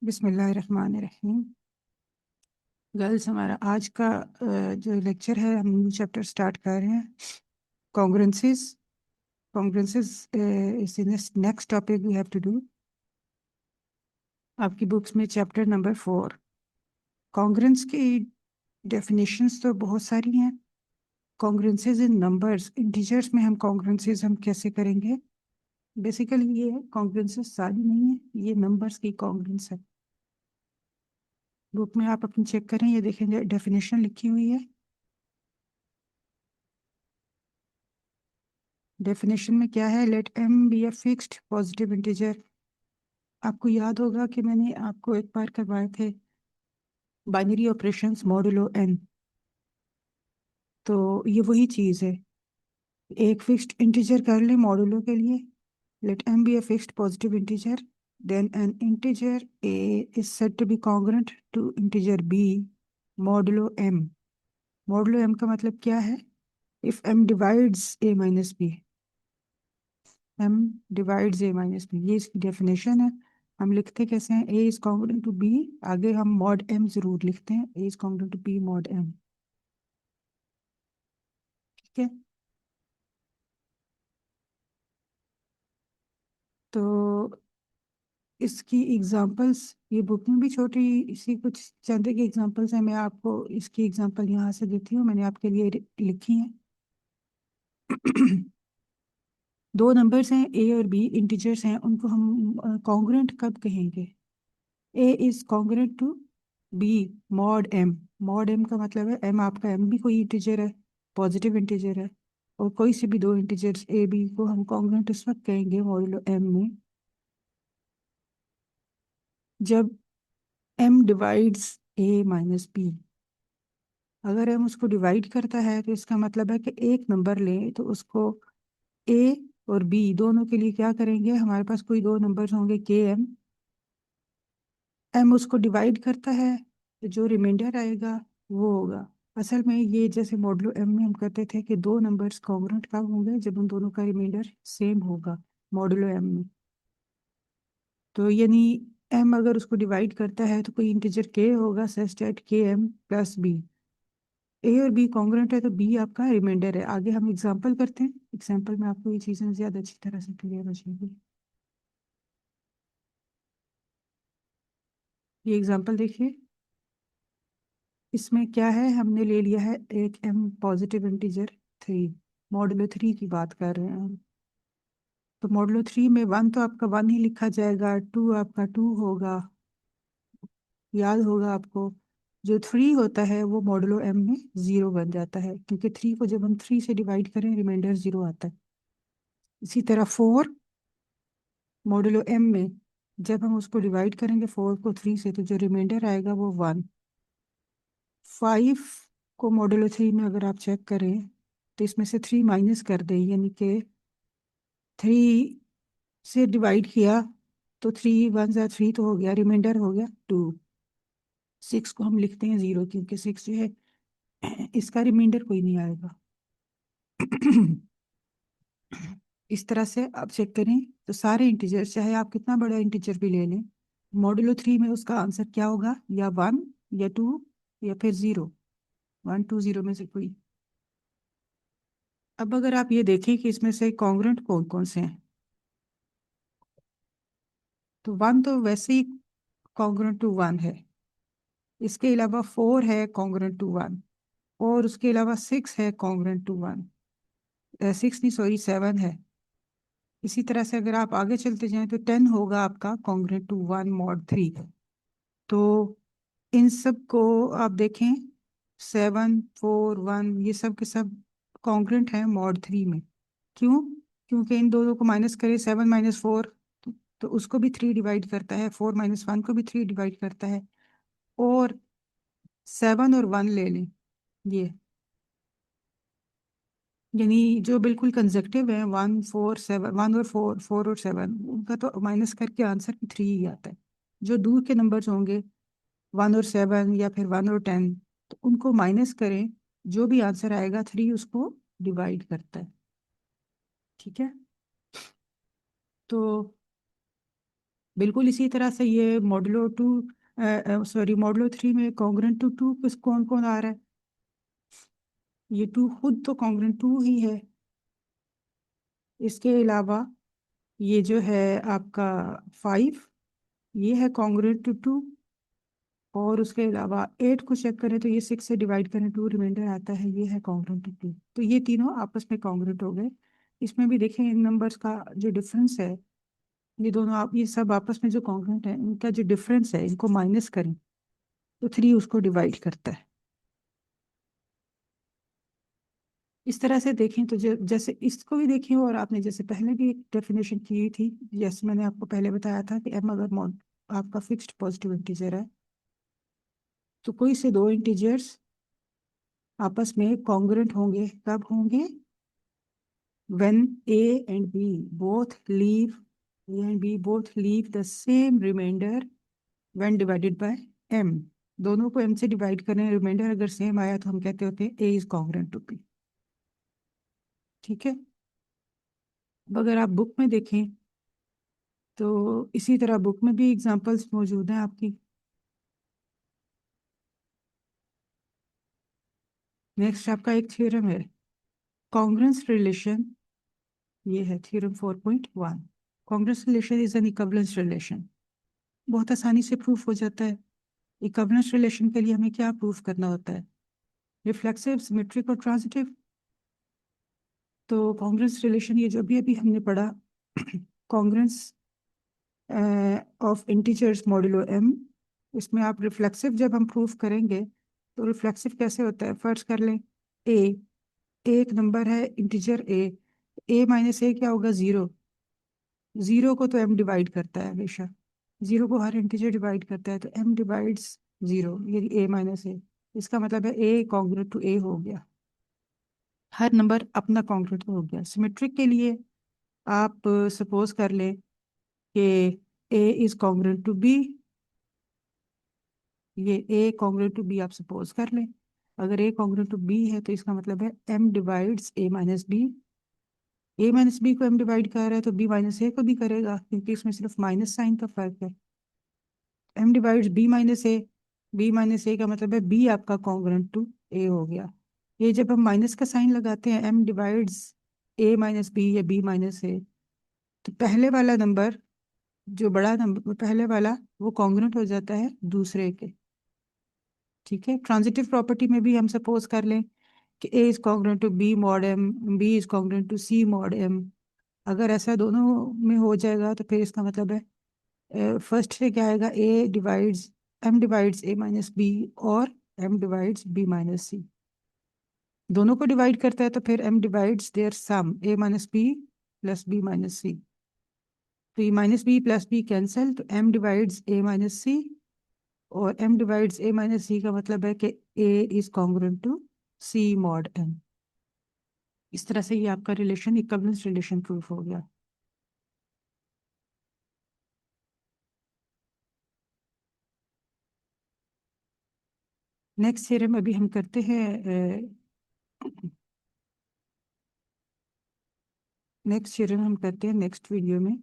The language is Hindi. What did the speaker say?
बिस्मिल्लाहिर्रहमानिर्रहीम। गर्ल्स, हमारा आज का जो लेक्चर है, हम न्यू चैप्टर स्टार्ट कर रहे हैं। Congruences congruences is the next topic we have to do. आपकी बुक्स में चैप्टर नंबर 4। कॉन्ग्रुएंस की डेफिनेशंस तो बहुत सारी हैं। कॉन्ग्रुएंसेस इन नंबर्स, इंटीजर्स में हम कॉन्ग्रुएंसेस हम कैसे करेंगे? बेसिकली ये कॉन्ग्रुएंसेस सारी नहीं है, ये नंबर्स की कॉन्ग्रुएंस है। बुक में आप अपनी चेक करें, ये देखेंगे डेफिनेशन लिखी हुई है। डेफिनेशन में क्या है? Let M be a fixed positive integer. आपको याद होगा कि मैंने आपको एक बार करवाए थे बाइनरी ऑपरेशंस मॉडुलो एन। तो ये वही चीज़ है, एक फिक्स्ड इंटीजर कर ले मॉडुलो के लिए। Let M be a fixed positive integer, then an integer a is said to be congruent to integer b modulo m. Modulo m का मतलब क्या है? If m divides a minus b, m divides a minus b, ये इसकी डेफिनेशन है। हम लिखते कैसे हैं? A is congruent to b, आगे हम मॉड एम जरूर लिखते हैं, a is congruent to b mod m. ठीक है, तो इसकी एग्जांपल्स ये बुक में भी छोटी इसी कुछ चंद की एग्जांपल्स हैं। मैं आपको इसकी एग्जांपल यहाँ से देती हूँ, मैंने आपके लिए लिखी हैं। दो नंबर्स हैं ए और बी, इंटीजर्स हैं, उनको हम कॉन्ग्रुएंट कब कहेंगे? A is congruent to b mod m. Mod m का मतलब है एम, आपका एम भी कोई इंटीजर है, पॉजिटिव इंटीजर है, और कोई से भी दो इंटीजर्स ए बी को हम कॉन्ग्रुएंट उस वक्त कहेंगे मॉडुलो एम में जब M divides a minus B. अगर एम उसको डिवाइड करता है तो इसका मतलब है कि एक नंबर लें तो उसको ए और बी दोनों के लिए क्या करेंगे? हमारे पास कोई दो नंबर्स होंगे के एम, एम उसको डिवाइड करता है तो जो रिमाइंडर आएगा वो होगा। असल में ये जैसे मॉडुलो एम में हम कहते थे कि दो नंबर्स कॉन्ग्रुएंट कब होंगे? जब उन दोनों का रिमाइंडर सेम होगा मॉडुलो एम में। तो यानी एम अगर उसको डिवाइड करता है तो कोई इंटीजर के होगा सच दैट के एम प्लस बी। ए और बी कॉन्ग्रुएंट है तो बी आपका रिमाइंडर है। आगे हम एग्जांपल करते हैं, एग्जांपल में आपको ये चीज़ें ज़्यादा अच्छी तरह से क्लियर हो जाएगी। ये एग्जांपल देखिए, इसमें क्या है? हमने ले लिया है एक एम पॉजिटिव इंटीजर 3, मॉडुलो 3 की बात कर रहे हैं हम। तो मॉडुलो 3 में वन तो आपका वन ही लिखा जाएगा, टू आपका टू होगा। याद होगा आपको, जो 3 होता है वो मॉडुलो एम में 0 बन जाता है, क्योंकि 3 को जब हम 3 से डिवाइड करें रिमाइंडर 0 आता है। इसी तरह 4 मॉडुलो एम में जब हम उसको डिवाइड करेंगे 4 को 3 से तो जो रिमाइंडर आएगा वो 1। 5 को मॉडुलो 3 में अगर आप चेक करें तो इसमें से 3 माइनस कर दें, यानी कि 3 से डिवाइड किया तो 3 वन ज़ा 3 तो हो गया, रिमाइंडर हो गया 2। 6 को हम लिखते हैं 0, क्योंकि 6 जो है इसका रिमाइंडर कोई नहीं आएगा। इस तरह से आप चेक करें तो सारे इंटीजर, चाहे आप कितना बड़ा इंटीजर भी ले लें, मॉडुलो 3 में उसका आंसर क्या होगा? या 1 या 2 या फिर 0, 1 2 0 में से कोई। अब अगर आप ये देखें कि इसमें से कॉन्ग्रुएंट कौन कौन से हैं, तो 1 तो वैसे ही कॉन्ग्रुएंट टू 1 है। इसके अलावा 4 है कॉन्ग्रुएंट टू 1, और उसके अलावा 6 है कॉन्ग्रुएंट टू 1। 6 नहीं, सॉरी 7 है। इसी तरह से अगर आप आगे चलते जाएं तो 10 होगा आपका कॉन्ग्रुएंट टू 1 मॉड 3। तो इन सब को आप देखें, 7 4 1 ये सब के सब कॉन्ग्रुएंट हैं मॉड 3 में। क्यों? क्योंकि इन दोनों को माइनस करें, 7 माइनस 4 तो उसको भी 3 डिवाइड करता है, 4 माइनस 1 को भी 3 डिवाइड करता है, और 7 और 1 ले लें ये, यानी जो बिल्कुल कंसेक्टिव है 1 4 7, 1 और 4, 4 और 7, उनका तो माइनस करके आंसर भी 3 ही आता है। जो दूर के नंबर्स होंगे 1 और 7 या फिर 1 और 10, तो उनको माइनस करें, जो भी आंसर आएगा 3 उसको डिवाइड करता है। ठीक है, तो बिल्कुल इसी तरह से ये modulo two, sorry modulo three में कॉन्ग्रुएंट टू टू किस कौन कौन आ रहा है? ये टू खुद तो कॉन्ग्रुएंट टू ही है। इसके अलावा ये जो है आपका फाइव, ये है कॉन्ग्रुएंट टू टू। और उसके अलावा एट को चेक करें तो ये सिक्स से डिवाइड करें टू रिमाइंडर आता है, ये है कॉन्ग्रुएंट टू टू। तो ये तीनों आपस में कॉन्ग्रुएंट हो गए। इसमें भी देखें इन नंबर्स का जो डिफरेंस है, ये दोनों आप ये सब आपस में जो कॉन्ग्रुएंट है इनका जो डिफरेंस है इनको माइनस करें तो थ्री उसको डिवाइड करता है। इस तरह से देखें तो जैसे इसको भी देखें, और आपने जैसे पहले भी एक डेफिनेशन की थी, जैसे मैंने आपको पहले बताया था कि एम अगर आपका फिक्स्ड पॉजिटिव इंटीजर है तो कोई से दो इंटीजर्स आपस में कॉन्ग्रुएंट होंगे। कब होंगे? when and b both leave a and b both leave the same remainder when divided by m। दोनों को m से डिवाइड करें, रिमाइंडर अगर सेम आया तो हम कहते होते हैं a is congruent to b। ठीक है। अब अगर आप बुक में देखें तो इसी तरह बुक में भी एग्जांपल्स मौजूद हैं आपकी। नेक्स्ट आपका एक थ्योरम है कॉन्ग्रुएंस रिलेशन, ये है theorem 4.1। Congruence relation is an equivalence relation. बहुत आसानी से प्रूफ हो जाता है। इक्विवेलेंस रिलेशन के लिए हमें क्या प्रूफ करना होता है? रिफ्लेक्सिव, सिमेट्रिक और ट्रांजिटिव। तो कॉन्ग्रुएंस रिलेशन ये जो अभी अभी हमने पढ़ा, congruence of integers modulo M, इसमें आप रिफ्लेक्सिव जब हम प्रूफ करेंगे तो रिफ्लेक्सिव कैसे होता है? फर्ज कर लें ए, एक नंबर है इंटीजर ए माइनस ए क्या होगा? जीरो। जीरो को तो एम डिवाइड करता है हमेशा, जीरो को हर इंटीजर डिवाइड करता है, तो एम डिवाइड्स जीरो, ये ए माइनस ए। इसका मतलब है ए कॉन्ग्रुएंट टू ए हो गया, हर नंबर अपना कॉन्ग्रुएंट हो गया। सिमेट्रिक के लिए आप सपोज कर लें कि a is congruent to B, ये ए कॉन्ग्रुएंट टू बी आप सपोज कर लें। अगर ए कॉन्ग्रुएंट टू बी है तो इसका मतलब है M divides a minus B. A minus B को एम डिवाइड कर रहा है तो बी माइनस ए को भी करेगा, क्योंकि इसमें सिर्फ माइनस साइन का फर्क है। एम डिवाइड्स बी माइनस ए, बी माइनस ए का मतलब है बी आपका कॉन्ग्रुएंट टू ए हो गया। ये जब हम माइनस का साइन लगाते हैं M divides a minus B या बी माइनस ए, तो पहले वाला नंबर, जो बड़ा नंबर पहले वाला, वो कॉन्ग्रुएंट हो जाता है दूसरे के। ठीक है। ट्रांजिटिव प्रॉपर्टी में भी हम सपोज कर लें कि a is congruent to b mod m, b is congruent to c mod m. अगर ऐसा दोनों में हो जाएगा तो फिर इसका मतलब है फर्स्ट से क्या आएगा? A divides m divides a minus b, और m divides b minus c. दोनों को डिवाइड करता है तो फिर m divides their sum, a minus b plus b minus c. तो ये minus b plus b cancel, तो m divides a minus c, और m divides a minus c का मतलब है कि a is congruent to c mod m। इस तरह से ये आपका रिलेशन इक्विवेलेंस रिलेशन प्रूफ हो गया। नेक्स्ट थ्योरम अभी हम करते हैं, नेक्स्ट थ्योरम हम करते हैं नेक्स्ट वीडियो में।